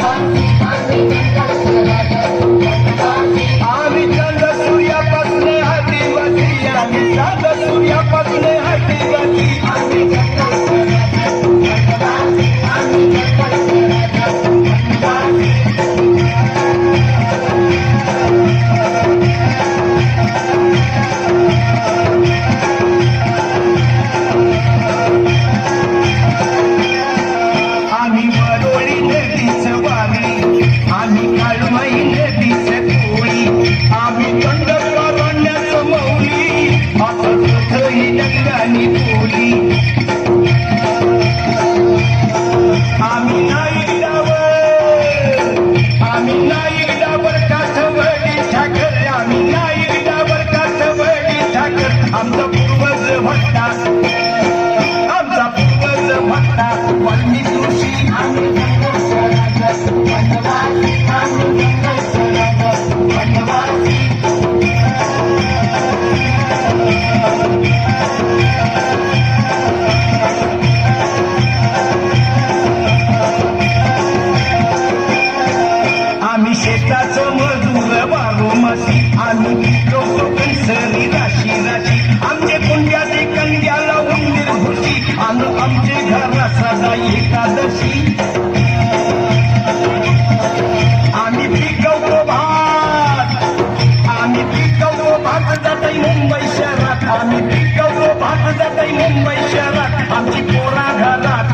आम्ही चांद सूर्यापासून आदिवासी, आम्ही चांद सूर्यापासून आदिवासी. आम्ही वरोळी नदीचं वारी, आम्ही काळमाई नदीचं कोळी, आम्ही दंडकारण्याचं मौली, आता तुझही दंडानी बोली. आम्ही नाईक डाबर काठवडी ठाकर, आम्ही नाईक डाबर काठवडी ठाकर. आमचा पूर्वज भट्टा, आमचा पूर्वज भट्टा वाल्मिक ऋषी. आम्ही आम्ही शेताचं मजूर बारोमासी, आम्ही पिकवतो कंसरी राशी राशी. आमचे कुंड्याचे कंड्याला उंदीर घुशी, आणि आमचे घरा सदा एकादशी. आम्ही पिकवतो भात, आम्ही पिकवतो भात जाताई मुंबई शहरात, आम्ही पिकवतो भात जाताई मुंबई शहरात. आमची पोरा घरात,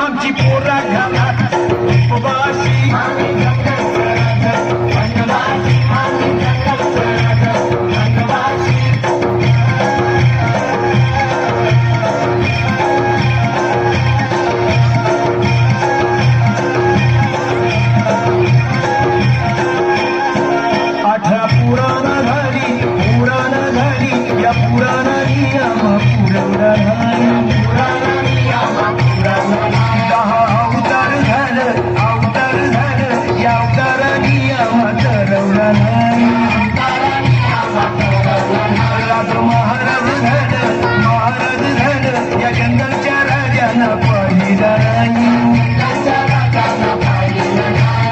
आमची पोरा घरात उपवासी. अठरा पुराण घरी या पुराणानी आम्हा पुरवला नाही. 10 अवतार झालं या अवतारानी आम्हा ठरवला नाही. राजा महाराज झालं या जंगलच्या राजांना पाहिला नाही.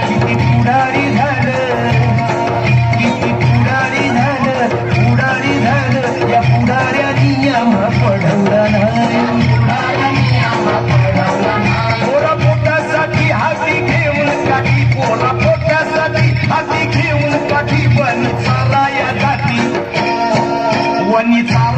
किती पुढारी झालं, किती पुढारी झालं या पुढाऱ्यानी आम्हा पडवला नाही. पोरा पोटासाठी हाती घेऊन काठी, पोरा पोटासाठी हाती घेऊन काठी. वनी चारा या जाती, वनी चारा